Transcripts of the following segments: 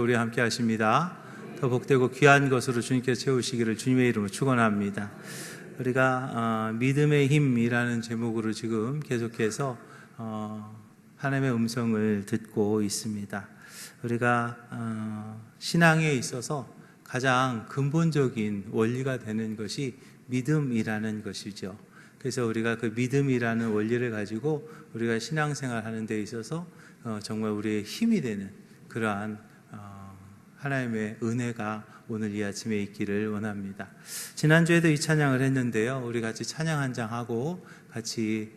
우리 함께 하십니다. 더 복되고 귀한 것으로 주님께서 채우시기를 주님의 이름으로 축원합니다. 우리가 믿음의 힘이라는 제목으로 지금 계속해서 하나님의 음성을 듣고 있습니다. 우리가 신앙에 있어서 가장 근본적인 원리가 되는 것이 믿음이라는 것이죠. 그래서 우리가 그 믿음이라는 원리를 가지고 우리가 신앙생활 하는 데 있어서 정말 우리의 힘이 되는 그러한 하나님의 은혜가 오늘 이 아침에 있기를 원합니다. 지난주에도 이 찬양을 했는데요. 우리 같이 찬양 한 장 하고 같이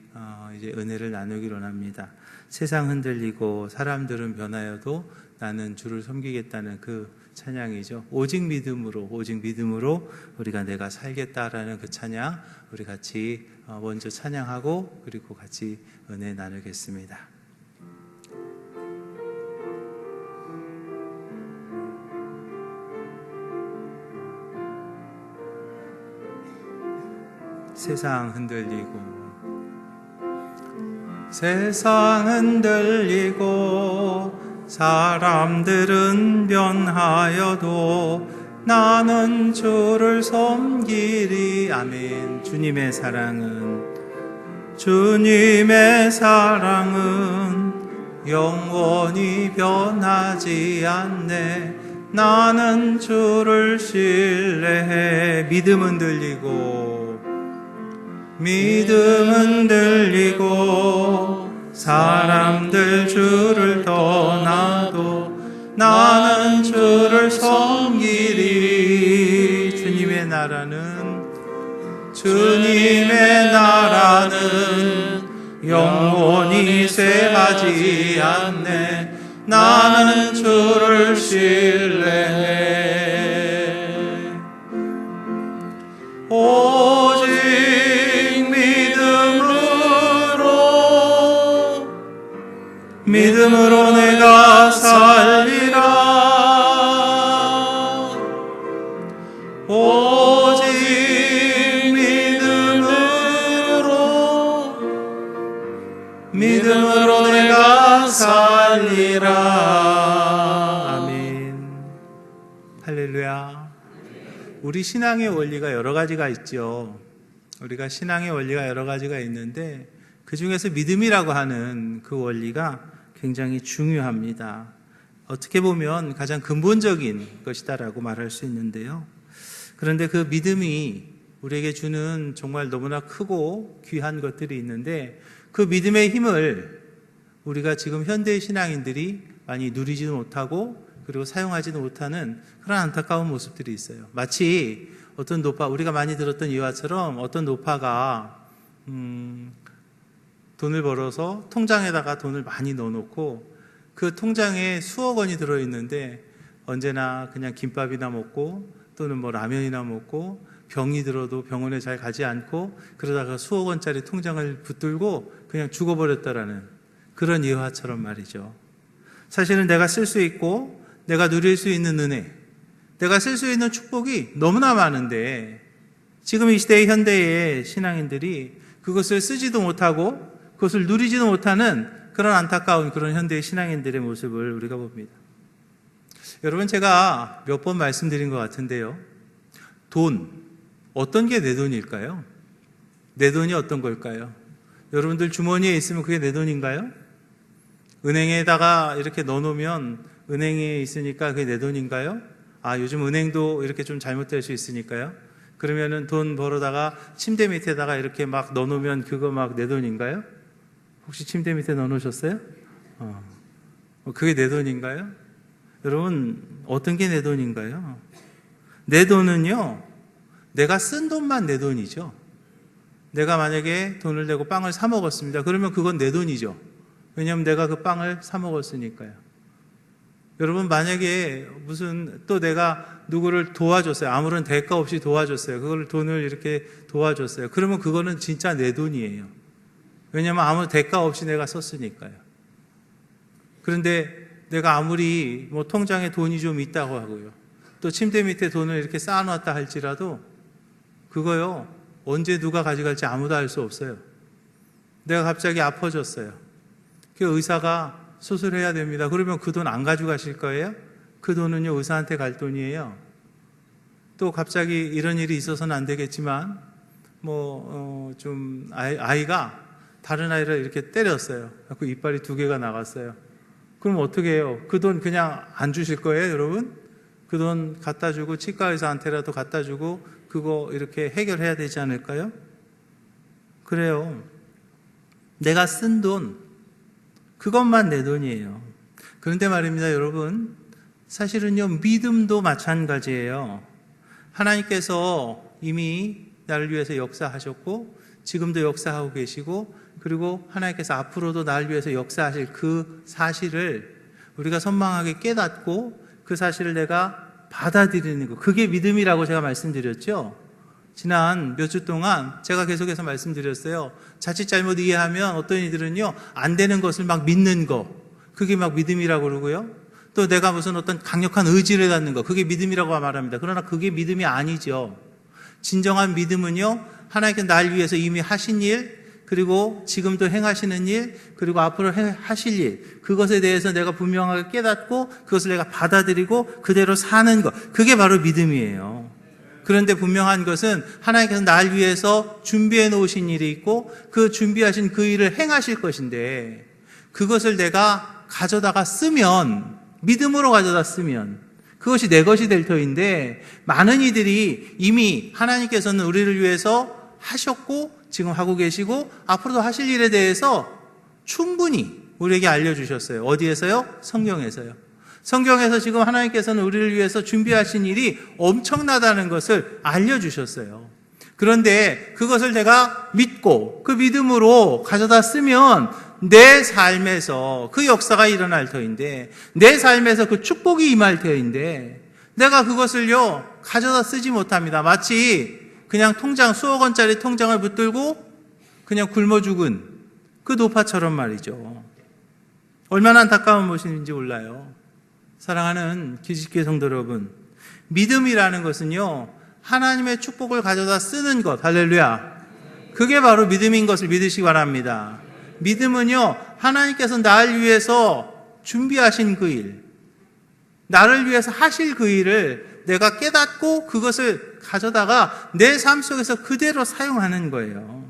이제 은혜를 나누기를 원합니다. 세상 흔들리고 사람들은 변하여도 나는 주를 섬기겠다는 그 찬양이죠. 오직 믿음으로 우리가 내가 살겠다라는 그 찬양, 우리 같이 먼저 찬양하고 그리고 같이 은혜 나누겠습니다. 세상 흔들리고 사람들은 변하여도 나는 주를 섬기리. 아멘. 주님의 사랑은 영원히 변하지 않네. 나는 주를 신뢰해. 믿음 흔들리고 사람들 주를 떠나도 나는 주를 섬기리. 주님의 나라는 영원히 쇠하지 않네. 나는 주를 신뢰해. 오직 믿음으로 내가 살리라. 오직 믿음으로 내가 살리라. 아멘. 할렐루야. 우리 신앙의 원리가 여러 가지가 있죠. 우리가 신앙의 원리가 여러 가지가 있는데 그 중에서 믿음이라고 하는 그 원리가 굉장히 중요합니다. 어떻게 보면 가장 근본적인 것이다라고 말할 수 있는데요. 그런데 그 믿음이 우리에게 주는 정말 너무나 크고 귀한 것들이 있는데 그 믿음의 힘을 우리가 지금 현대의 신앙인들이 많이 누리지도 못하고 그리고 사용하지도 못하는 그런 안타까운 모습들이 있어요. 마치 어떤 우리가 많이 들었던 이와처럼 어떤 노파가 돈을 벌어서 통장에다가 돈을 많이 넣어놓고 그 통장에 수억 원이 들어있는데 언제나 그냥 김밥이나 먹고 또는 뭐 라면이나 먹고 병이 들어도 병원에 잘 가지 않고 그러다가 수억 원짜리 통장을 붙들고 그냥 죽어버렸다라는 그런 예화처럼 말이죠. 사실은 내가 쓸 수 있고 내가 누릴 수 있는 은혜, 내가 쓸 수 있는 축복이 너무나 많은데 지금 이 시대의 현대의 신앙인들이 그것을 쓰지도 못하고 그것을 누리지도 못하는 그런 안타까운 그런 현대의 신앙인들의 모습을 우리가 봅니다. 여러분, 제가 몇 번 말씀드린 것 같은데요. 돈, 어떤 게 내 돈일까요? 내 돈이 어떤 걸까요? 여러분들 주머니에 있으면 그게 내 돈인가요? 은행에다가 이렇게 넣어놓으면 은행에 있으니까 그게 내 돈인가요? 요즘 은행도 이렇게 좀 잘못될 수 있으니까요. 그러면은 돈 벌어다가 침대 밑에다가 이렇게 막 넣어놓으면 그거 막 내 돈인가요? 혹시 침대 밑에 넣어놓으셨어요? 그게 내 돈인가요? 여러분, 어떤 게 내 돈인가요? 내 돈은요, 내가 쓴 돈만 내 돈이죠. 내가 만약에 돈을 내고 빵을 사 먹었습니다. 그러면 그건 내 돈이죠. 왜냐하면 내가 그 빵을 사 먹었으니까요. 여러분, 만약에 또 내가 누구를 도와줬어요. 아무런 대가 없이 도와줬어요. 그걸 돈을 이렇게 도와줬어요. 그러면 그거는 진짜 내 돈이에요. 왜냐하면 아무 대가 없이 내가 썼으니까요. 그런데 내가 아무리 통장에 돈이 좀 있다고 하고요. 또 침대 밑에 돈을 이렇게 쌓아놨다 할지라도 그거요, 언제 누가 가져갈지 아무도 알 수 없어요. 내가 갑자기 아파졌어요. 그 의사가 수술해야 됩니다. 그러면 그 돈 안 가져가실 거예요? 그 돈은요, 의사한테 갈 돈이에요. 또 갑자기 이런 일이 있어서는 안 되겠지만, 아이가 다른 아이를 이렇게 때렸어요. 그 이빨이 2개가 나갔어요. 그럼 어떻게 해요? 그 돈 그냥 안 주실 거예요, 여러분? 그 돈 갖다 주고 치과 의사한테라도 갖다 주고 그거 이렇게 해결해야 되지 않을까요? 그래요. 내가 쓴 돈, 그것만 내 돈이에요. 그런데 말입니다, 여러분. 사실은요, 믿음도 마찬가지예요. 하나님께서 이미 나를 위해서 역사하셨고, 지금도 역사하고 계시고, 그리고 하나님께서 앞으로도 나를 위해서 역사하실 그 사실을 우리가 선망하게 깨닫고 그 사실을 내가 받아들이는 것, 그게 믿음이라고 제가 말씀드렸죠. 지난 몇 주 동안 제가 계속해서 말씀드렸어요. 자칫 잘못 이해하면 어떤 이들은요, 안 되는 것을 막 믿는 거, 그게 막 믿음이라고 그러고요. 또 내가 무슨 어떤 강력한 의지를 갖는 거, 그게 믿음이라고 말합니다. 그러나 그게 믿음이 아니죠. 진정한 믿음은요, 하나님께서 날 위해서 이미 하신 일, 그리고 지금도 행하시는 일, 그리고 앞으로 하실 일, 그것에 대해서 내가 분명하게 깨닫고 그것을 내가 받아들이고 그대로 사는 것, 그게 바로 믿음이에요. 그런데 분명한 것은 하나님께서 날 위해서 준비해 놓으신 일이 있고 그 준비하신 그 일을 행하실 것인데, 그것을 내가 가져다가 쓰면, 믿음으로 가져다 쓰면 그것이 내 것이 될 터인데, 많은 이들이 이미 하나님께서는 우리를 위해서 하셨고 지금 하고 계시고 앞으로도 하실 일에 대해서 충분히 우리에게 알려주셨어요. 어디에서요? 성경에서요. 성경에서 지금 하나님께서는 우리를 위해서 준비하신 일이 엄청나다는 것을 알려주셨어요. 그런데 그것을 내가 믿고 그 믿음으로 가져다 쓰면 내 삶에서 그 역사가 일어날 터인데, 내 삶에서 그 축복이 임할 터인데, 내가 그것을요 가져다 쓰지 못합니다. 마치 그냥 통장, 수억 원짜리 통장을 붙들고 그냥 굶어 죽은 그 노파처럼 말이죠. 얼마나 안타까운 모습인지 몰라요. 사랑하는 기지교회 성도 여러분, 믿음이라는 것은요, 하나님의 축복을 가져다 쓰는 것, 할렐루야, 그게 바로 믿음인 것을 믿으시기 바랍니다. 믿음은요, 하나님께서 나를 위해서 준비하신 그 일, 나를 위해서 하실 그 일을 내가 깨닫고 그것을 가져다가 내 삶 속에서 그대로 사용하는 거예요.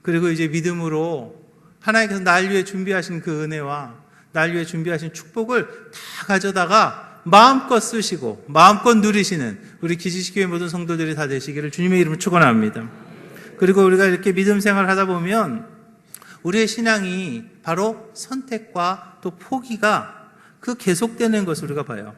그리고 이제 믿음으로 하나님께서 나를 위해 준비하신 그 은혜와 나를 위해 준비하신 축복을 다 가져다가 마음껏 쓰시고 마음껏 누리시는 우리 기지식교회 모든 성도들이 다 되시기를 주님의 이름으로 축원합니다. 그리고 우리가 이렇게 믿음 생활을 하다 보면 우리의 신앙이 바로 선택과 또 포기가 그 계속되는 것을 우리가 봐요.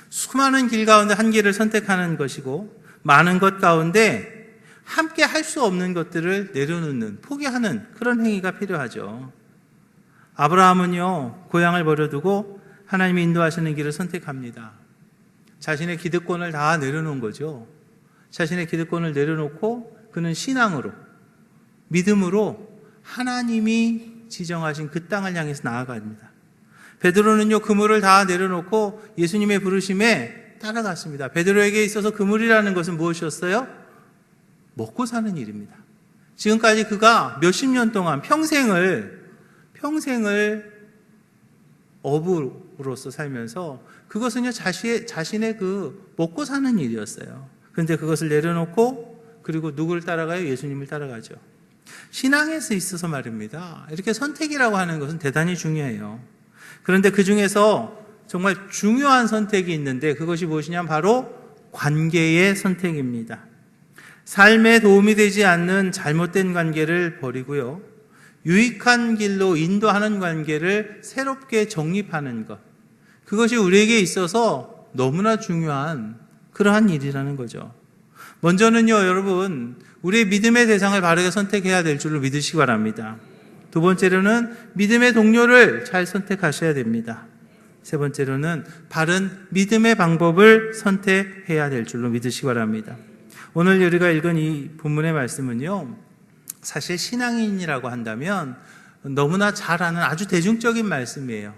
수많은 길 가운데 한 길을 선택하는 것이고, 많은 것 가운데 함께 할 수 없는 것들을 내려놓는, 포기하는 그런 행위가 필요하죠. 아브라함은요, 고향을 버려두고 하나님이 인도하시는 길을 선택합니다. 자신의 기득권을 다 내려놓은 거죠. 자신의 기득권을 내려놓고 그는 신앙으로, 믿음으로 하나님이 지정하신 그 땅을 향해서 나아갑니다. 베드로는요, 그물을 다 내려놓고 예수님의 부르심에 따라갔습니다. 베드로에게 있어서 그물이라는 것은 무엇이었어요? 먹고 사는 일입니다. 지금까지 그가 몇십 년 동안 평생을 어부로서 살면서 그것은요, 자신의 그 먹고 사는 일이었어요. 그런데 그것을 내려놓고 그리고 누구를 따라가요? 예수님을 따라가죠. 신앙에서 있어서 말입니다. 이렇게 선택이라고 하는 것은 대단히 중요해요. 그런데 그 중에서 정말 중요한 선택이 있는데 그것이 무엇이냐면 바로 관계의 선택입니다. 삶에 도움이 되지 않는 잘못된 관계를 버리고요, 유익한 길로 인도하는 관계를 새롭게 정립하는 것, 그것이 우리에게 있어서 너무나 중요한 그러한 일이라는 거죠. 먼저는요, 여러분, 우리의 믿음의 대상을 바르게 선택해야 될 줄로 믿으시기 바랍니다. 두 번째로는 믿음의 동료를 잘 선택하셔야 됩니다. 세 번째로는 바른 믿음의 방법을 선택해야 될 줄로 믿으시기 바랍니다. 오늘 우리가 읽은 이 본문의 말씀은요, 사실 신앙인이라고 한다면 너무나 잘 아는 아주 대중적인 말씀이에요.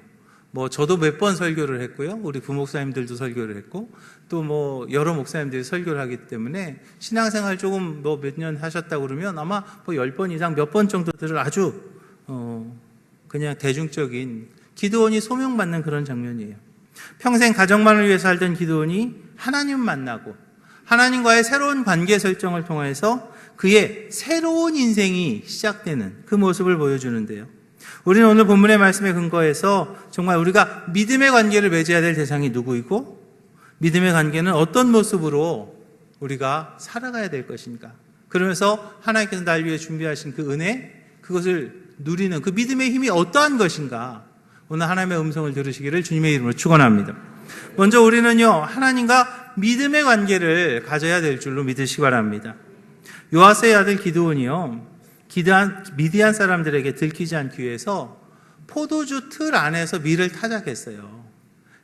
저도 몇 번 설교를 했고요, 우리 부목사님들도 설교를 했고, 또 여러 목사님들이 설교를 하기 때문에 신앙생활 조금 몇 년 하셨다고 그러면 아마 10번 이상 몇 번 정도들을 아주 그냥 대중적인 기드온이 소명받는 그런 장면이에요. 평생 가정만을 위해서 살던 기드온이 하나님 만나고 하나님과의 새로운 관계 설정을 통해서 그의 새로운 인생이 시작되는 그 모습을 보여주는데요. 우리는 오늘 본문의 말씀에 근거해서 정말 우리가 믿음의 관계를 맺어야 될 대상이 누구이고 믿음의 관계는 어떤 모습으로 우리가 살아가야 될 것인가, 그러면서 하나님께서 날 위해 준비하신 그 은혜, 그것을 누리는 그 믿음의 힘이 어떠한 것인가, 오늘 하나님의 음성을 들으시기를 주님의 이름으로 축원합니다. 먼저 우리는요, 하나님과 믿음의 관계를 가져야 될 줄로 믿으시기 바랍니다. 요아스의 아들 기드온이요, 미디안 사람들에게 들키지 않기 위해서 포도주 틀 안에서 밀을 타작했어요.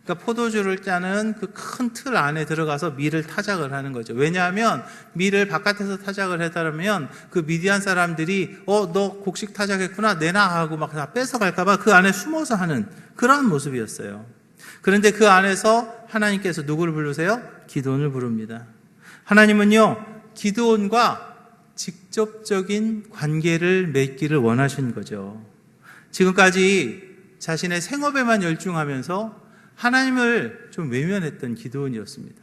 그러니까 포도주를 짜는 그 큰 틀 안에 들어가서 밀을 타작을 하는 거죠. 왜냐하면 밀을 바깥에서 타작을 했다면 그 미디안 사람들이 너 곡식 타작했구나, 내놔 하고 막 다 뺏어갈까 봐 그 안에 숨어서 하는 그런 모습이었어요. 그런데 그 안에서 하나님께서 누구를 부르세요? 기드온을 부릅니다. 하나님은요, 기드온과 직접적인 관계를 맺기를 원하신 거죠. 지금까지 자신의 생업에만 열중하면서 하나님을 좀 외면했던 기드온이었습니다.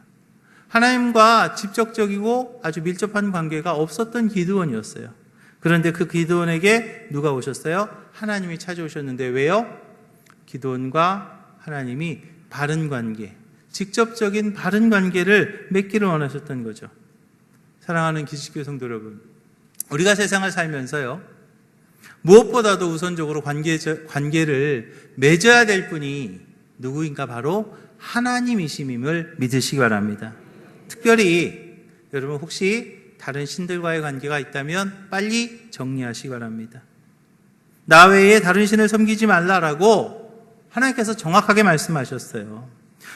하나님과 직접적이고 아주 밀접한 관계가 없었던 기드온이었어요. 그런데 그 기드온에게 누가 오셨어요? 하나님이 찾아오셨는데 왜요? 기드온과 하나님이 바른 관계, 직접적인 바른 관계를 맺기를 원하셨던 거죠. 사랑하는 기식교 성도 여러분, 우리가 세상을 살면서요, 무엇보다도 우선적으로 관계를 맺어야 될 분이 누구인가, 바로 하나님이심임을 믿으시기 바랍니다. 특별히 여러분 혹시 다른 신들과의 관계가 있다면 빨리 정리하시기 바랍니다. 나 외에 다른 신을 섬기지 말라라고 하나님께서 정확하게 말씀하셨어요.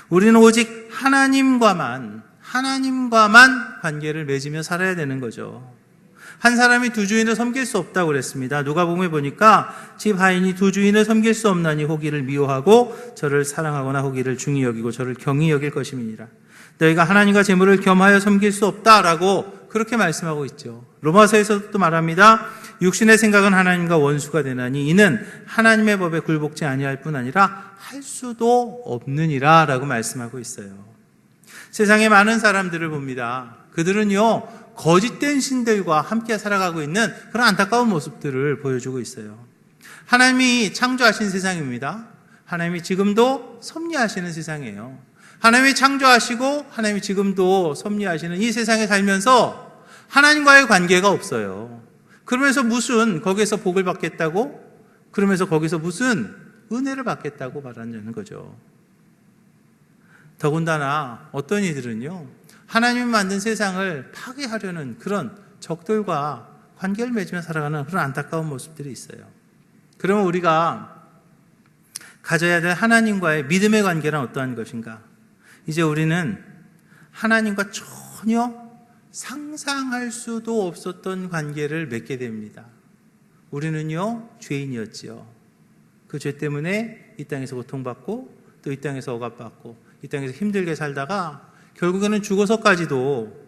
우리는 오직 하나님과만 관계를 맺으며 살아야 되는 거죠. 한 사람이 두 주인을 섬길 수 없다고 그랬습니다. 누가복음에 보니까 집 하인이 두 주인을 섬길 수 없나니 호기를 미워하고 저를 사랑하거나 호기를 중히 여기고 저를 경히 여길 것임이니라. 너희가 하나님과 재물을 겸하여 섬길 수 없다라고 그렇게 말씀하고 있죠. 로마서에서도 또 말합니다. 육신의 생각은 하나님과 원수가 되나니 이는 하나님의 법에 굴복지 아니할 뿐 아니라 할 수도 없느니라 라고 말씀하고 있어요. 세상에 많은 사람들을 봅니다. 그들은요, 거짓된 신들과 함께 살아가고 있는 그런 안타까운 모습들을 보여주고 있어요. 하나님이 창조하신 세상입니다. 하나님이 지금도 섭리하시는 세상이에요. 하나님이 창조하시고 하나님이 지금도 섭리하시는 이 세상에 살면서 하나님과의 관계가 없어요. 그러면서 거기에서 복을 받겠다고, 그러면서 거기서 무슨 은혜를 받겠다고 말하는 거죠. 더군다나 어떤 이들은요, 하나님이 만든 세상을 파괴하려는 그런 적들과 관계를 맺으며 살아가는 그런 안타까운 모습들이 있어요. 그러면 우리가 가져야 될 하나님과의 믿음의 관계는 어떠한 것인가? 이제 우리는 하나님과 전혀 상상할 수도 없었던 관계를 맺게 됩니다. 우리는요, 죄인이었지요. 그 죄 때문에 이 땅에서 고통받고 또 이 땅에서 억압받고 이 땅에서 힘들게 살다가 결국에는 죽어서까지도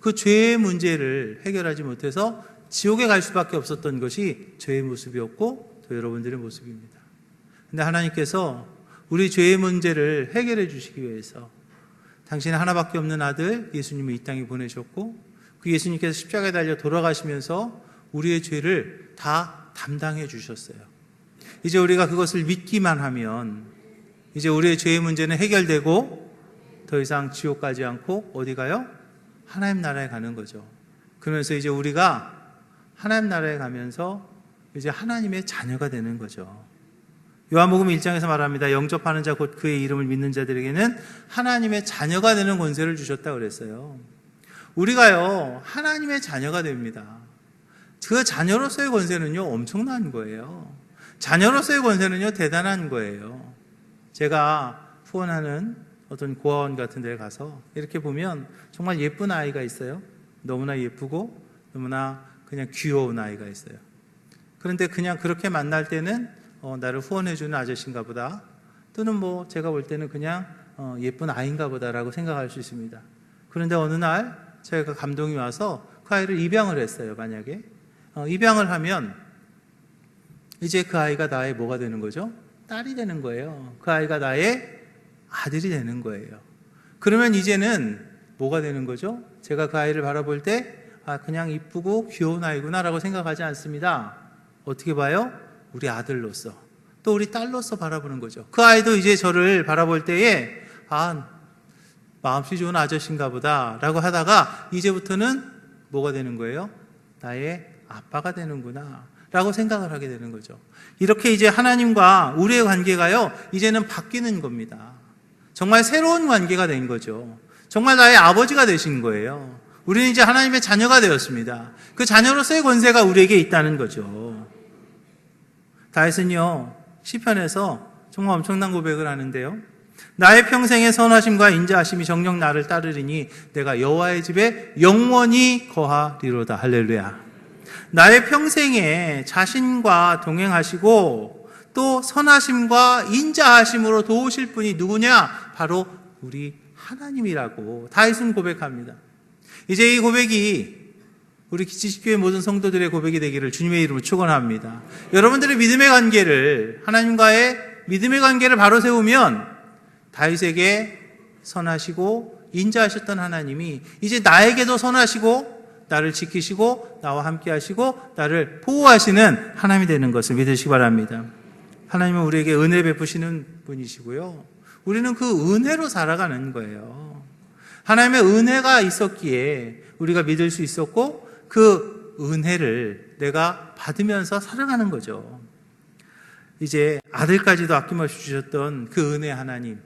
그 죄의 문제를 해결하지 못해서 지옥에 갈 수밖에 없었던 것이 죄의 모습이었고 또 여러분들의 모습입니다. 그런데 하나님께서 우리 죄의 문제를 해결해 주시기 위해서 당신의 하나밖에 없는 아들 예수님을 이 땅에 보내셨고, 그 예수님께서 십자가에 달려 돌아가시면서 우리의 죄를 다 담당해 주셨어요. 이제 우리가 그것을 믿기만 하면 이제 우리의 죄의 문제는 해결되고 더 이상 지옥 가지 않고 어디 가요? 하나님 나라에 가는 거죠. 그러면서 이제 우리가 하나님 나라에 가면서 이제 하나님의 자녀가 되는 거죠. 요한복음 1장에서 말합니다. 영접하는 자 곧 그의 이름을 믿는 자들에게는 하나님의 자녀가 되는 권세를 주셨다고 그랬어요. 우리가요, 하나님의 자녀가 됩니다. 그 자녀로서의 권세는요, 엄청난 거예요. 자녀로서의 권세는요, 대단한 거예요. 제가 후원하는 어떤 고아원 같은 데 가서 이렇게 보면 정말 예쁜 아이가 있어요. 너무나 예쁘고 너무나 그냥 귀여운 아이가 있어요. 그런데 그냥 그렇게 만날 때는 나를 후원해주는 아저씨인가 보다, 또는 뭐 제가 볼 때는 그냥 예쁜 아이인가 보다라고 생각할 수 있습니다. 그런데 어느 날 제가 감동이 와서 그 아이를 입양을 했어요. 만약에 입양을 하면 이제 그 아이가 나의 뭐가 되는 거죠? 딸이 되는 거예요. 그 아이가 나의 아들이 되는 거예요. 그러면 이제는 뭐가 되는 거죠? 제가 그 아이를 바라볼 때 그냥 이쁘고 귀여운 아이구나 라고 생각하지 않습니다. 어떻게 봐요? 우리 아들로서, 또 우리 딸로서 바라보는 거죠. 그 아이도 이제 저를 바라볼 때에 마음씨 좋은 아저씨인가 보다 라고 하다가 이제부터는 뭐가 되는 거예요? 나의 아빠가 되는구나 라고 생각을 하게 되는 거죠. 이렇게 이제 하나님과 우리의 관계가요, 이제는 바뀌는 겁니다. 정말 새로운 관계가 된 거죠. 정말 나의 아버지가 되신 거예요. 우리는 이제 하나님의 자녀가 되었습니다. 그 자녀로서의 권세가 우리에게 있다는 거죠. 다윗은요, 시편에서 정말 엄청난 고백을 하는데요. 나의 평생의 선하심과 인자하심이 정녕 나를 따르리니 내가 여호와의 집에 영원히 거하리로다. 할렐루야. 나의 평생에 자신과 동행하시고 또 선하심과 인자하심으로 도우실 분이 누구냐? 바로 우리 하나님이라고 다윗은 고백합니다. 이제 이 고백이 우리 기지식교회 모든 성도들의 고백이 되기를 주님의 이름으로 축원합니다. 여러분들의 믿음의 관계를, 하나님과의 믿음의 관계를 바로 세우면 다윗에게 선하시고 인자하셨던 하나님이 이제 나에게도 선하시고 나를 지키시고 나와 함께 하시고 나를 보호하시는 하나님이 되는 것을 믿으시기 바랍니다. 하나님은 우리에게 은혜 베푸시는 분이시고요, 우리는 그 은혜로 살아가는 거예요. 하나님의 은혜가 있었기에 우리가 믿을 수 있었고 그 은혜를 내가 받으면서 살아가는 거죠. 이제 아들까지도 아낌없이 주셨던 그 은혜 하나님,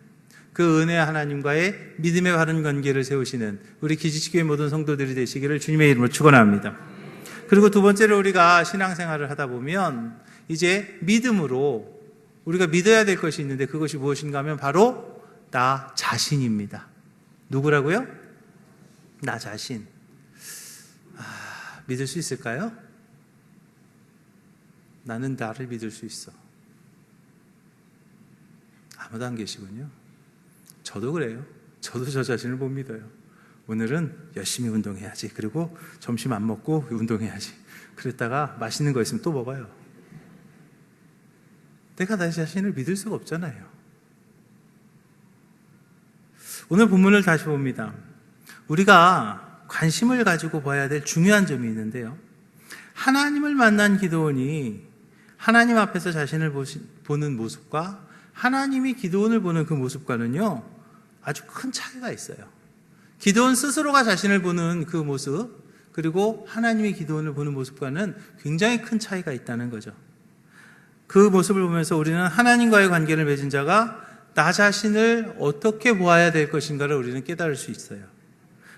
그 은혜 하나님과의 믿음의 바른 관계를 세우시는 우리 기지식교회 모든 성도들이 되시기를 주님의 이름으로 축원합니다. 그리고 두 번째로 우리가 신앙생활을 하다 보면 이제 믿음으로 우리가 믿어야 될 것이 있는데 그것이 무엇인가 하면 바로 나 자신입니다. 누구라고요? 나 자신. 믿을 수 있을까요? 나는 나를 믿을 수 있어. 아무도 안 계시군요. 저도 그래요. 저도 저 자신을 못 믿어요. 오늘은 열심히 운동해야지. 그리고 점심 안 먹고 운동해야지. 그랬다가 맛있는 거 있으면 또 먹어요. 내가 나 자신을 믿을 수가 없잖아요. 오늘 본문을 다시 봅니다. 우리가 관심을 가지고 봐야 될 중요한 점이 있는데요. 하나님을 만난 기드온이 하나님 앞에서 자신을 보는 모습과 하나님이 기드온을 보는 그 모습과는요, 아주 큰 차이가 있어요. 기드온 스스로가 자신을 보는 그 모습, 그리고 하나님이 기드온을 보는 모습과는 굉장히 큰 차이가 있다는 거죠. 그 모습을 보면서 우리는 하나님과의 관계를 맺은 자가 나 자신을 어떻게 보아야 될 것인가를 우리는 깨달을 수 있어요.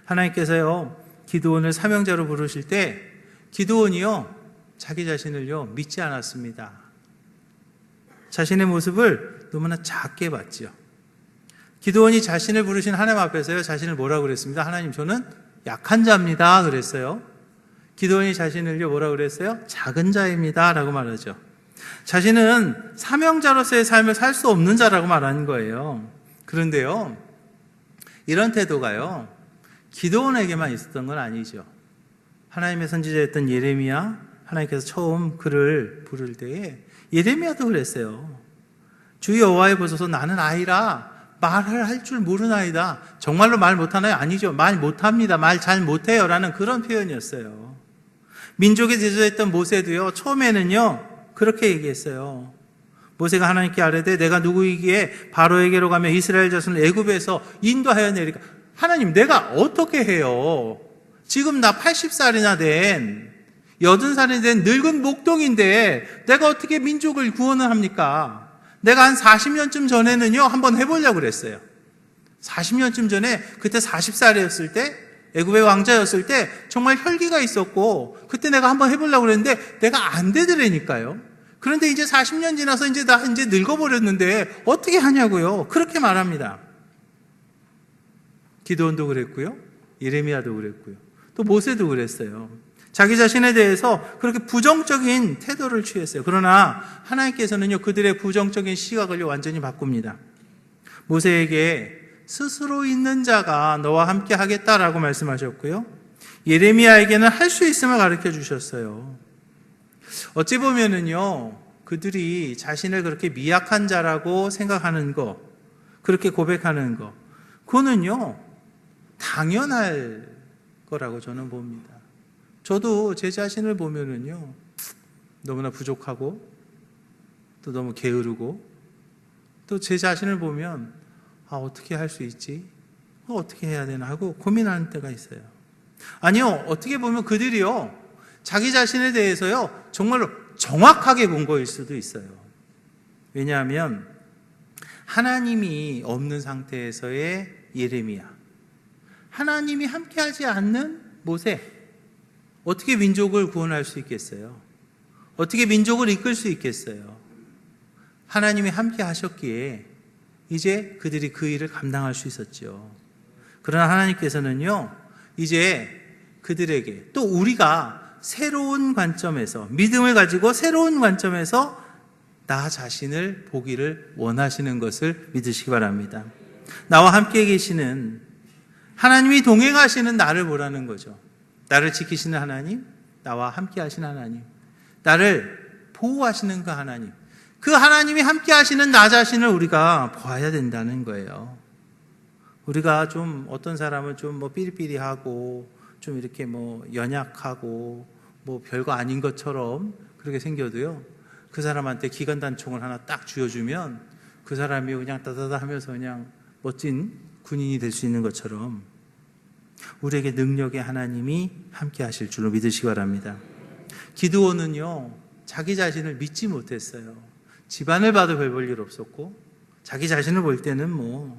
하나님께서요, 기드온을 사명자로 부르실 때 기드온이요, 자기 자신을요 믿지 않았습니다. 자신의 모습을 너무나 작게 봤죠. 기드온이 자신을 부르신 하나님 앞에서요, 자신을 뭐라고 그랬습니다? 하나님, 저는 약한 자입니다 그랬어요. 기드온이 자신을요 뭐라고 그랬어요? 작은 자입니다 라고 말하죠. 자신은 사명자로서의 삶을 살 수 없는 자라고 말하는 거예요. 그런데요, 이런 태도가요 기드온에게만 있었던 건 아니죠. 하나님의 선지자였던 예레미야, 하나님께서 처음 그를 부를 때에 예레미야도 그랬어요. 주 여호와의 보소서, 나는 아이라 말을 할 줄 모르는 아이다. 정말로 말 못하나요? 아니죠. 말 못합니다. 말 잘 못해요 라는 그런 표현이었어요. 민족의 제자였던 모세도요, 처음에는요 그렇게 얘기했어요. 모세가 하나님께 아뢰되 내가 누구이기에 바로에게로 가며 이스라엘 자손을 애굽에서 인도하여 내리까. 하나님, 내가 어떻게 해요? 지금 나 80살이나 된 80살이 된 늙은 목동인데 내가 어떻게 민족을 구원을 합니까? 내가 한 40년쯤 전에는요 한번 해보려고 그랬어요. 40년쯤 전에, 그때 40살이었을 때, 애굽의 왕자였을 때 정말 혈기가 있었고 그때 내가 한번 해보려고 그랬는데 내가 안 되더라니까요. 그런데 이제 40년 지나서 나 늙어버렸는데 어떻게 하냐고요. 그렇게 말합니다. 기드온도 그랬고요, 예레미야도 그랬고요, 또 모세도 그랬어요. 자기 자신에 대해서 그렇게 부정적인 태도를 취했어요. 그러나 하나님께서는요 그들의 부정적인 시각을 완전히 바꿉니다. 모세에게 스스로 있는 자가 너와 함께 하겠다라고 말씀하셨고요, 예레미야에게는 할 수 있음을 가르쳐 주셨어요. 어찌 보면은요 그들이 자신을 그렇게 미약한 자라고 생각하는 거, 그렇게 고백하는 거, 그거는요, 당연할 거라고 저는 봅니다. 저도 제 자신을 보면은요, 너무나 부족하고, 또 너무 게으르고, 또 제 자신을 보면, 어떻게 할 수 있지? 어떻게 해야 되나 하고 고민하는 때가 있어요. 아니요, 어떻게 보면 그들이요, 자기 자신에 대해서요, 정말로 정확하게 본 거일 수도 있어요. 왜냐하면 하나님이 없는 상태에서의 예레미야, 하나님이 함께하지 않는 모세, 어떻게 민족을 구원할 수 있겠어요? 어떻게 민족을 이끌 수 있겠어요? 하나님이 함께 하셨기에 이제 그들이 그 일을 감당할 수 있었죠. 그러나 하나님께서는요, 이제 그들에게, 또 우리가 새로운 관점에서, 믿음을 가지고 새로운 관점에서 나 자신을 보기를 원하시는 것을 믿으시기 바랍니다. 나와 함께 계시는, 하나님이 동행하시는 나를 보라는 거죠. 나를 지키시는 하나님, 나와 함께 하시는 하나님, 나를 보호하시는 그 하나님, 그 하나님이 함께 하시는 나 자신을 우리가 봐야 된다는 거예요. 우리가 좀 어떤 사람은 좀 삐리삐리하고 좀 이렇게 연약하고 별거 아닌 것처럼 그렇게 생겨도요, 그 사람한테 기관단총을 하나 딱 쥐어주면 그 사람이 그냥 따다다 하면서 그냥 멋진 군인이 될 수 있는 것처럼 우리에게 능력의 하나님이 함께 하실 줄로 믿으시기 바랍니다. 기드온은요, 자기 자신을 믿지 못했어요. 집안을 봐도 별 볼 일 없었고, 자기 자신을 볼 때는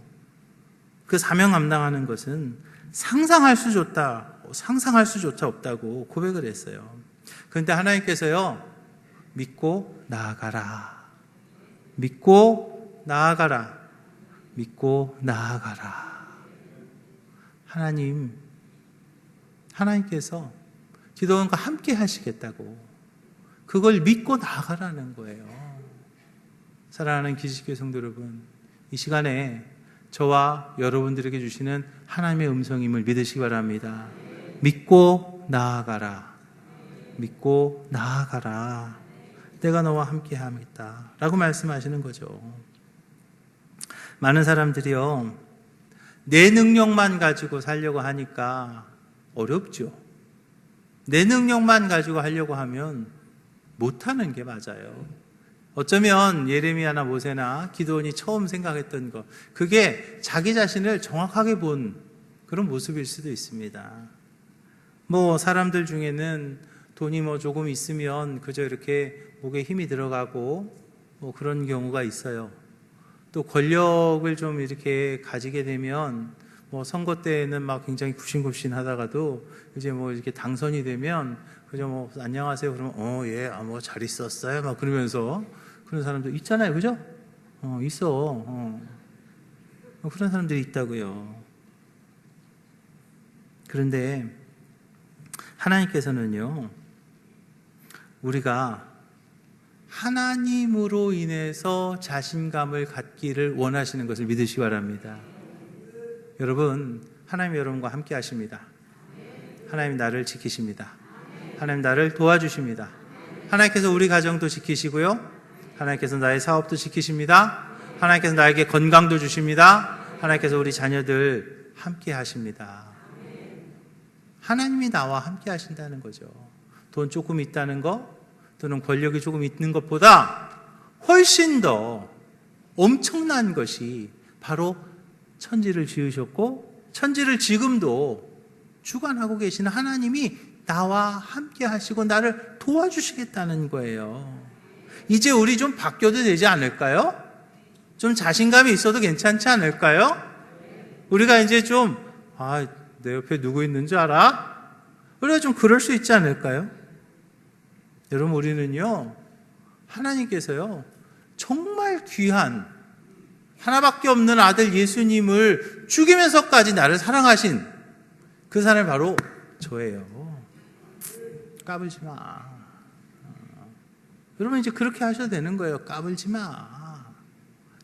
그 사명 감당하는 것은 상상할 수조차 없다고 고백을 했어요. 그런데 하나님께서요, 믿고 나아가라, 믿고 나아가라, 믿고 나아가라. 하나님께서 기도원과 함께 하시겠다고, 그걸 믿고 나아가라는 거예요. 사랑하는 기지교회 성도 여러분, 이 시간에 저와 여러분들에게 주시는 하나님의 음성임을 믿으시기 바랍니다. 믿고 나아가라, 믿고 나아가라, 내가 너와 함께 합니다 라고 말씀하시는 거죠. 많은 사람들이요, 내 능력만 가지고 살려고 하니까 어렵죠. 내 능력만 가지고 하려고 하면 못하는 게 맞아요. 어쩌면 예레미야나 모세나 기드온이 처음 생각했던 것, 그게 자기 자신을 정확하게 본 그런 모습일 수도 있습니다. 사람들 중에는 돈이 조금 있으면 그저 이렇게 목에 힘이 들어가고 그런 경우가 있어요. 또 권력을 좀 이렇게 가지게 되면 선거 때에는 막 굉장히 굽신굽신 하다가도 이제 이렇게 당선이 되면 그저 안녕하세요 그러면 예, 잘 있었어요 막 그러면서, 그런 사람도 있잖아요, 그죠? 있어. 그런 사람들이 있다고요. 그런데 하나님께서는요, 우리가 하나님으로 인해서 자신감을 갖기를 원하시는 것을 믿으시기 바랍니다. 여러분, 하나님이 여러분과 함께 하십니다. 하나님 나를 지키십니다. 하나님 나를 도와주십니다. 하나님께서 우리 가정도 지키시고요, 하나님께서 나의 사업도 지키십니다. 하나님께서 나에게 건강도 주십니다. 하나님께서 우리 자녀들 함께 하십니다. 하나님이 나와 함께 하신다는 거죠. 돈 조금 있다는 거, 또는 권력이 조금 있는 것보다 훨씬 더 엄청난 것이 바로 천지를 지으셨고 천지를 지금도 주관하고 계시는 하나님이 나와 함께 하시고 나를 도와주시겠다는 거예요. 이제 우리 좀 바뀌어도 되지 않을까요? 좀 자신감이 있어도 괜찮지 않을까요? 우리가 이제 좀, 내 옆에 누구 있는 줄 알아? 우리가 좀 그럴 수 있지 않을까요? 여러분, 우리는요, 하나님께서요, 정말 귀한 하나밖에 없는 아들 예수님을 죽이면서까지 나를 사랑하신 그 사람이 바로 저예요. 까불지 마. 여러분, 이제 그렇게 하셔도 되는 거예요. 까불지 마.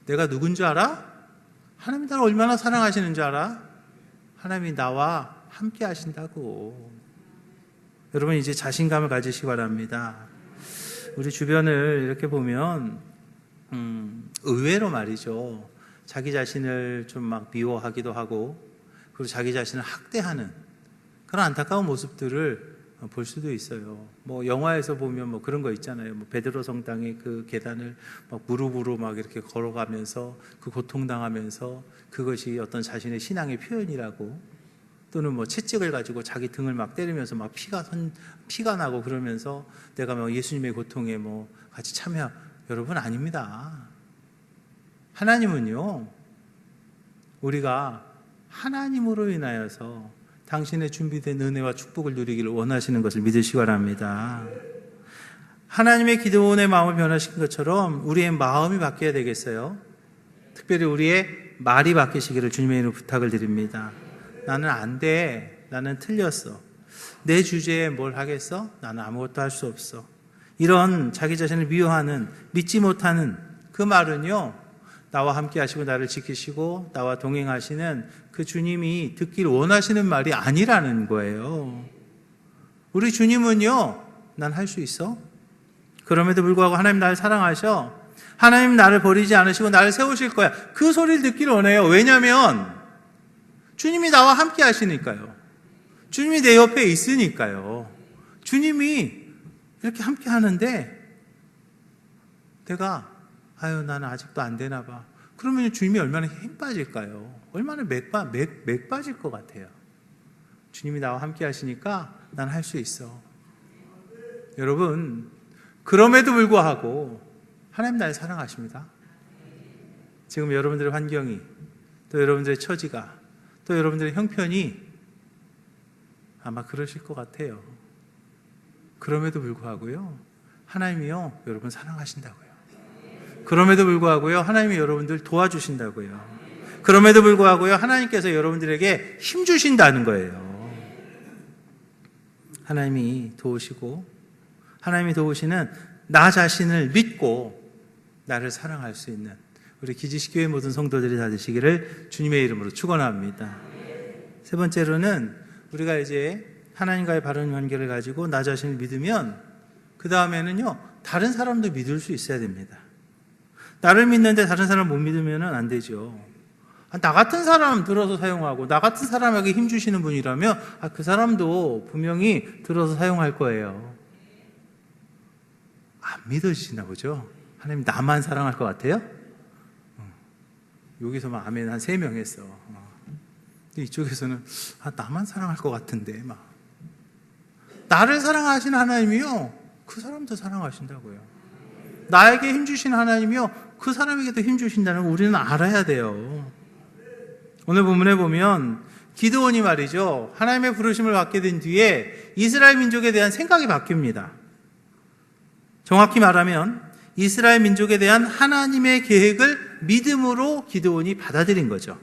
내가 누군 줄 알아? 하나님이 나를 얼마나 사랑하시는 줄 알아? 하나님이 나와 함께 하신다고. 여러분, 이제 자신감을 가지시기 바랍니다. 우리 주변을 이렇게 보면 의외로 말이죠. 자기 자신을 좀 막 미워하기도 하고 그리고 자기 자신을 학대하는 그런 안타까운 모습들을 볼 수도 있어요. 뭐 영화에서 보면 뭐 그런 거 있잖아요. 뭐 베드로 성당의 그 계단을 막 무릎으로 막 이렇게 걸어가면서 그 고통당하면서 그것이 어떤 자신의 신앙의 표현이라고, 또는 뭐 채찍을 가지고 자기 등을 막 때리면서 막 피가 나고 그러면서 내가 뭐 예수님의 고통에 뭐 같이 참여. 여러분, 아닙니다. 하나님은요, 우리가 하나님으로 인하여서 당신의 준비된 은혜와 축복을 누리기를 원하시는 것을 믿으시기 바랍니다. 하나님의 기도원의 마음을 변화시킨 것처럼 우리의 마음이 바뀌어야 되겠어요. 특별히 우리의 말이 바뀌시기를 주님의 이름으로 부탁을 드립니다. 나는 안 돼. 나는 틀렸어. 내 주제에 뭘 하겠어? 나는 아무것도 할 수 없어. 이런 자기 자신을 미워하는, 믿지 못하는 그 말은요, 나와 함께 하시고 나를 지키시고 나와 동행하시는 그 주님이 듣기를 원하시는 말이 아니라는 거예요. 우리 주님은요, 난 할 수 있어. 그럼에도 불구하고 하나님 나를 사랑하셔. 하나님 나를 버리지 않으시고 나를 세우실 거야. 그 소리를 듣기를 원해요. 왜냐하면 주님이 나와 함께 하시니까요. 주님이 내 옆에 있으니까요. 주님이 이렇게 함께 하는데 내가 나는 아직도 안 되나 봐. 그러면 주님이 얼마나 힘 빠질까요? 얼마나 맥 빠질 것 같아요. 주님이 나와 함께 하시니까 난 할 수 있어. 여러분, 그럼에도 불구하고 하나님 나를 사랑하십니다. 지금 여러분들의 환경이, 또 여러분들의 처지가, 또 여러분들의 형편이 아마 그러실 것 같아요. 그럼에도 불구하고요, 하나님이요, 여러분 사랑하신다고요. 그럼에도 불구하고요, 하나님이 여러분들 도와주신다고요. 그럼에도 불구하고요, 하나님께서 여러분들에게 힘 주신다는 거예요. 하나님이 도우시고, 하나님이 도우시는 나 자신을 믿고 나를 사랑할 수 있는 우리 기지식교회 모든 성도들이 다 되시기를 주님의 이름으로 축원합니다. 세 번째로는 우리가 이제 하나님과의 바른 관계를 가지고 나 자신을 믿으면 그 다음에는요, 다른 사람도 믿을 수 있어야 됩니다. 나를 믿는데 다른 사람 못 믿으면 안 되죠. 나 같은 사람 들어서 사용하고 나 같은 사람에게 힘 주시는 분이라면 그 사람도 분명히 들어서 사용할 거예요. 안 믿어지시나 보죠? 하나님 나만 사랑할 것 같아요? 여기서만 아멘 한 3명 했어. 근데 이쪽에서는 나만 사랑할 것 같은데 막. 나를 사랑하시는 하나님이요, 그 사람도 사랑하신다고요. 나에게 힘 주신 하나님이요, 그 사람에게도 힘 주신다는 거 우리는 알아야 돼요. 오늘 본문에 보면 기드온이 말이죠, 하나님의 부르심을 받게 된 뒤에 이스라엘 민족에 대한 생각이 바뀝니다. 정확히 말하면 이스라엘 민족에 대한 하나님의 계획을 믿음으로 기드온이 받아들인 거죠.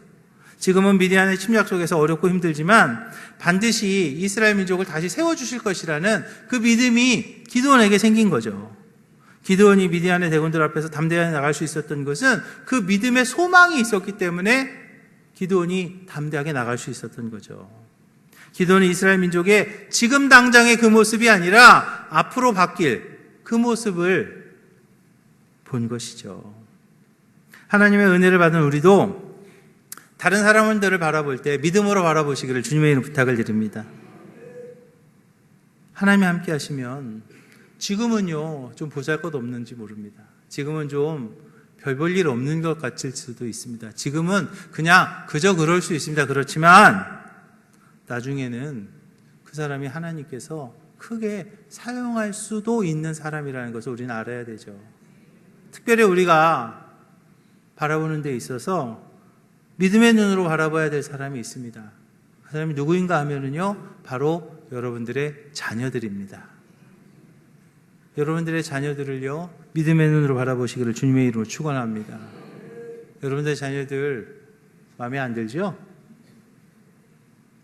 지금은 미디안의 침략 속에서 어렵고 힘들지만 반드시 이스라엘 민족을 다시 세워주실 것이라는 그 믿음이 기드온에게 생긴 거죠. 기드온이 미디안의 대군들 앞에서 담대하게 나갈 수 있었던 것은 그 믿음의 소망이 있었기 때문에 기드온이 담대하게 나갈 수 있었던 거죠. 기드온이 이스라엘 민족의 지금 당장의 그 모습이 아니라 앞으로 바뀔 그 모습을 본 것이죠. 하나님의 은혜를 받은 우리도 다른 사람들을 바라볼 때 믿음으로 바라보시기를 주님의 이름으로 부탁을 드립니다. 하나님이 함께 하시면 지금은요, 좀 보잘것없는지 모릅니다. 지금은 좀 별 볼 일 없는 것 같을 수도 있습니다. 지금은 그냥 그저 그럴 수 있습니다. 그렇지만 나중에는 그 사람이 하나님께서 크게 사용할 수도 있는 사람이라는 것을 우리는 알아야 되죠. 특별히 우리가 바라보는 데 있어서 믿음의 눈으로 바라봐야 될 사람이 있습니다. 그 사람이 누구인가 하면은요, 바로 여러분들의 자녀들입니다. 여러분들의 자녀들을요, 믿음의 눈으로 바라보시기를 주님의 이름으로 축원합니다. 여러분들의 자녀들 마음에 안 들죠?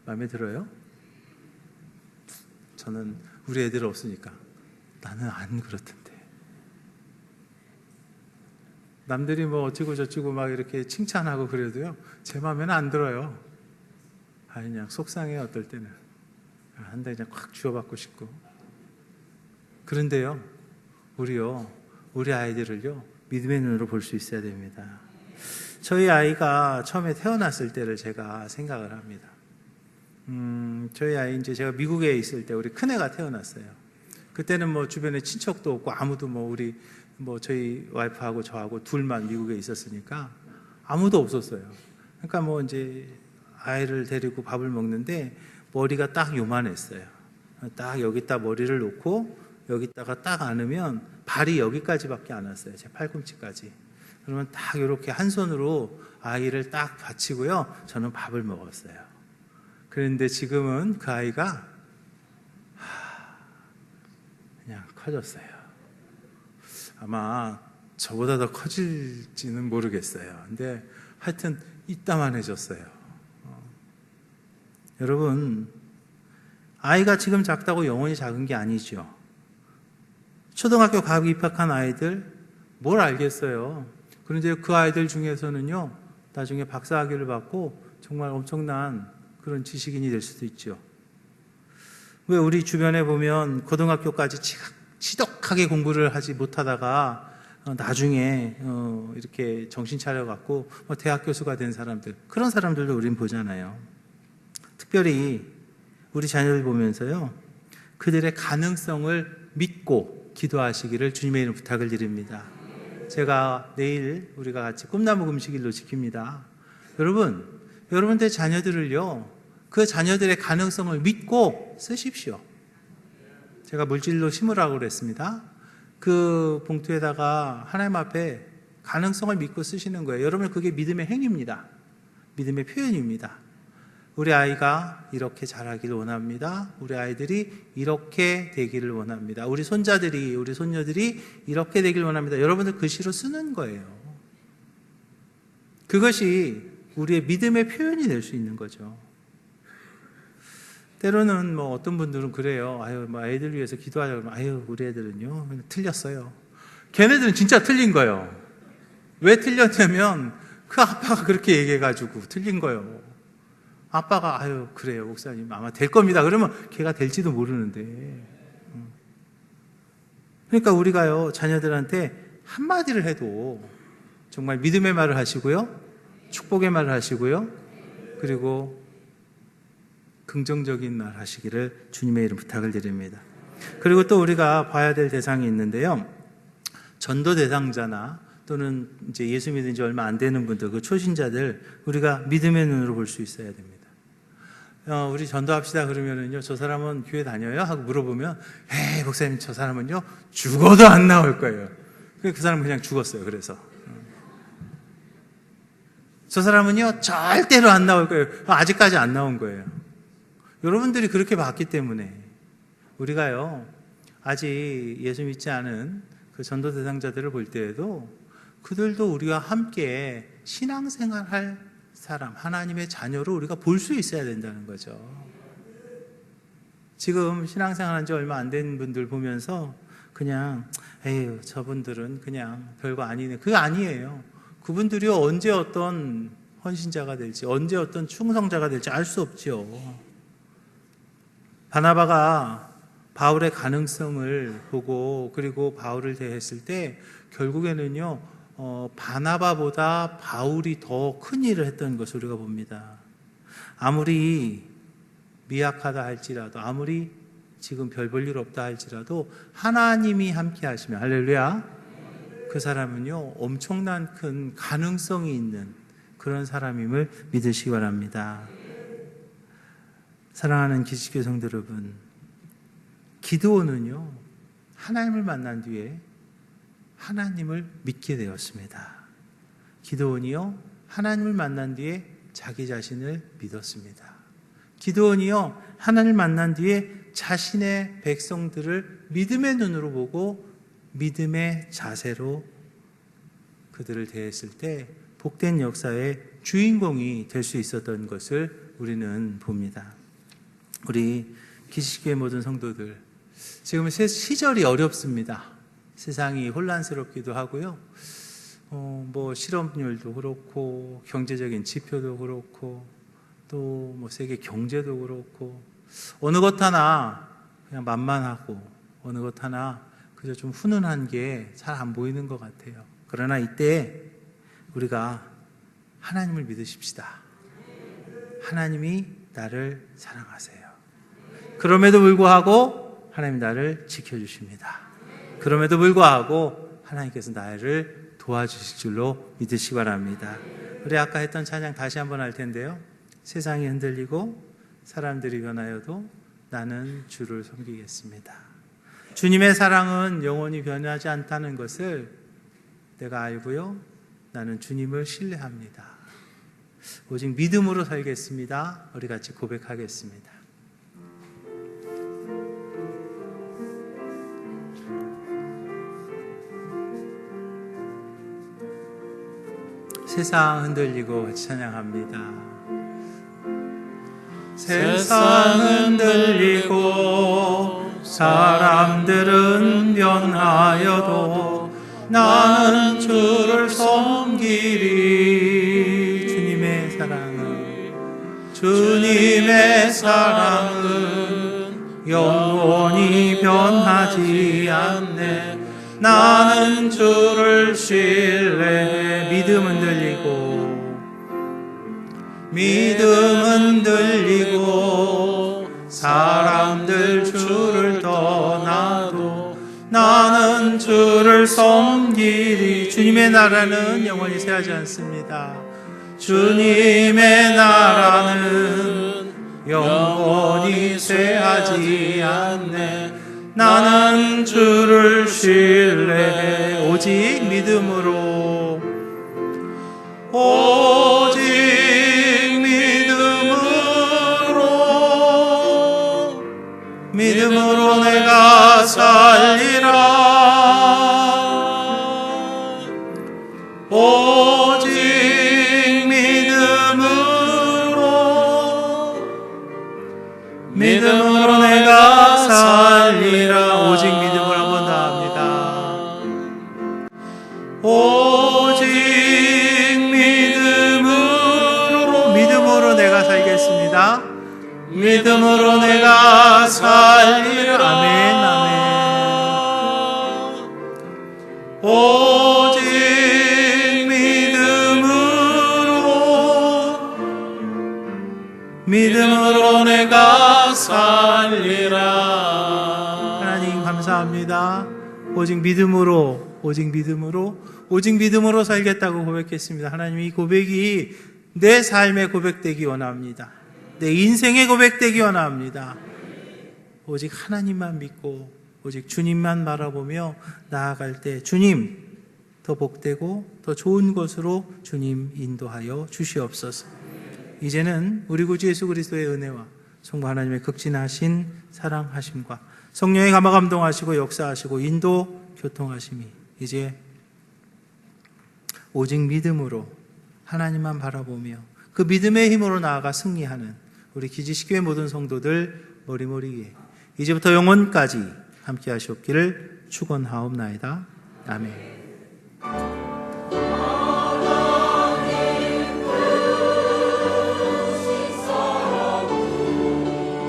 마음에 들어요? 저는 우리 애들 없으니까 나는 안 그렇던데. 남들이 뭐 어찌고 저찌고 막 이렇게 칭찬하고 그래도요, 제 마음에는 안 들어요. 그냥 속상해요. 어떨 때는 한 대 그냥 콱 쥐어받고 싶고. 그런데요, 우리 아이들을요, 믿음의 눈으로 볼 수 있어야 됩니다. 저희 아이가 처음에 태어났을 때를 제가 생각을 합니다. 저희 아이 이제 제가 미국에 있을 때 우리 큰애가 태어났어요. 그때는 뭐 주변에 친척도 없고 아무도 저희 와이프하고 저하고 둘만 미국에 있었으니까 아무도 없었어요. 그러니까 뭐 이제 아이를 데리고 밥을 먹는데 머리가 딱 요만했어요. 딱 여기다 머리를 놓고 여기다가 딱 안으면 발이 여기까지밖에 안 왔어요. 제 팔꿈치까지. 그러면 딱 이렇게 한 손으로 아이를 딱 받치고요, 저는 밥을 먹었어요. 그런데 지금은 그 아이가 그냥 커졌어요. 아마 저보다 더 커질지는 모르겠어요. 근데 하여튼 이따만해졌어요. 여러분, 아이가 지금 작다고 영원히 작은 게 아니죠. 초등학교 가고 입학한 아이들 뭘 알겠어요. 그런데 그 아이들 중에서는요, 나중에 박사학위를 받고 정말 엄청난 그런 지식인이 될 수도 있죠. 왜 우리 주변에 보면 고등학교까지 지독하게 공부를 하지 못하다가 나중에 이렇게 정신 차려갖고 대학 교수가 된 사람들, 그런 사람들도 우린 보잖아요. 특별히 우리 자녀들 보면서요, 그들의 가능성을 믿고 기도하시기를 주님의 이름 부탁을 드립니다. 제가 내일 우리가 같이 꿈나무 금식일로 지킵니다. 여러분들 자녀들을요, 그 자녀들의 가능성을 믿고 쓰십시오. 제가 물질로 심으라고 그랬습니다. 그 봉투에다가 하나님 앞에 가능성을 믿고 쓰시는 거예요. 여러분, 그게 믿음의 행위입니다. 믿음의 표현입니다. 우리 아이가 이렇게 자라기를 원합니다. 우리 아이들이 이렇게 되기를 원합니다. 우리 손자들이, 우리 손녀들이 이렇게 되기를 원합니다. 여러분들 글씨로 쓰는 거예요. 그것이 우리의 믿음의 표현이 될 수 있는 거죠. 때로는 어떤 분들은 그래요. 애들 위해서 기도하자 그러면, 우리 애들은요, 틀렸어요. 걔네들은 진짜 틀린 거예요. 왜 틀렸냐면, 그 아빠가 그렇게 얘기해가지고 틀린 거예요. 아빠가, 그래요, 목사님. 아마 될 겁니다. 그러면 걔가 될지도 모르는데. 그러니까 우리가요, 자녀들한테 한마디를 해도 정말 믿음의 말을 하시고요, 축복의 말을 하시고요, 그리고 긍정적인 말 하시기를 주님의 이름 부탁을 드립니다. 그리고 또 우리가 봐야 될 대상이 있는데요, 전도 대상자나 또는 이제 예수 믿은 지 얼마 안 되는 분들, 그 초신자들, 우리가 믿음의 눈으로 볼 수 있어야 됩니다. 우리 전도합시다 그러면은요, 저 사람은 교회 다녀요? 하고 물어보면, 목사님, 저 사람은요, 죽어도 안 나올 거예요. 그 사람은 그냥 죽었어요. 그래서. 저 사람은요, 절대로 안 나올 거예요. 아직까지 안 나온 거예요. 여러분들이 그렇게 봤기 때문에 우리가요, 아직 예수 믿지 않은 그 전도 대상자들을 볼 때에도 그들도 우리와 함께 신앙생활 할 사람, 하나님의 자녀로 우리가 볼 수 있어야 된다는 거죠. 지금 신앙생활 한 지 얼마 안 된 분들 보면서 그냥 저분들은 그냥 별거 아니네. 그게 아니에요. 그분들이 언제 어떤 헌신자가 될지, 언제 어떤 충성자가 될지 알 수 없죠. 바나바가 바울의 가능성을 보고 그리고 바울을 대했을 때 결국에는요, 바나바보다 바울이 더 큰 일을 했던 것을 우리가 봅니다. 아무리 미약하다 할지라도, 아무리 지금 별 볼 일 없다 할지라도 하나님이 함께 하시면, 할렐루야, 그 사람은요, 엄청난 큰 가능성이 있는 그런 사람임을 믿으시기 바랍니다. 사랑하는 기식교 성도 여러분, 기드온은요, 하나님을 만난 뒤에 하나님을 믿게 되었습니다. 기드온이요, 하나님을 만난 뒤에 자기 자신을 믿었습니다. 기드온이요, 하나님을 만난 뒤에 자신의 백성들을 믿음의 눈으로 보고 믿음의 자세로 그들을 대했을 때 복된 역사의 주인공이 될 수 있었던 것을 우리는 봅니다. 우리 기식교의 모든 성도들, 지금 시절이 어렵습니다. 세상이 혼란스럽기도 하고요. 실업률도 그렇고, 경제적인 지표도 그렇고, 또 세계 경제도 그렇고, 어느 것 하나 그냥 만만하고, 어느 것 하나 그저 좀 훈훈한 게 잘 안 보이는 것 같아요. 그러나 이때 우리가 하나님을 믿으십시다. 하나님이 나를 사랑하세요. 그럼에도 불구하고 하나님이 나를 지켜주십니다. 그럼에도 불구하고 하나님께서 나를 도와주실 줄로 믿으시기 바랍니다. 우리 아까 했던 찬양 다시 한번 할 텐데요. 세상이 흔들리고 사람들이 변하여도 나는 주를 섬기겠습니다. 주님의 사랑은 영원히 변하지 않다는 것을 내가 알고요. 나는 주님을 신뢰합니다. 오직 믿음으로 살겠습니다. 우리 같이 고백하겠습니다. 세상 흔들리고 같이 찬양합니다. 세상 흔들리고 사람들은 변하여도 나는 주를 섬기리. 주님의 사랑은 영원히 변하지 않네. 나는 주를 신뢰해. 믿음 흔들리고 사람들 주를 떠나도 나는 주를 섬기리. 주님의 나라는 영원히 쇠하지 않습니다. 주님의 나라는 영원히 쇠하지 않네. 나는 주를 신뢰해. 오직 믿음으로, 오직 믿음으로 내가 살리라. 오직 믿음으로 내가 살리라. 오직 믿음을 한 번 더 합니다. 오직 믿음으로 내가 살겠습니다. 믿음으로 내가 살리라. 아멘, 아멘. 오직 믿음으로 내가 살리라. 하나님 감사합니다. 오직 믿음으로 살겠다고 고백했습니다. 하나님, 이 고백이 내 삶의 고백되기 원합니다. 내 인생의 고백되기 원합니다. 오직 하나님만 믿고 오직 주님만 바라보며 나아갈 때 주님 더 복되고 더 좋은 것으로 주님 인도하여 주시옵소서. 이제는 우리 구주 예수 그리스도의 은혜와 성부 하나님의 극진하신 사랑하심과 성령의 감화 감동하시고 역사하시고 인도 교통하심이 이제 오직 믿음으로 하나님만 바라보며 그 믿음의 힘으로 나아가 승리하는 우리 기지식교회 모든 성도들 머리머리 위에 이제부터 영원까지 함께 하시옵기를 축원하옵나이다. 아멘.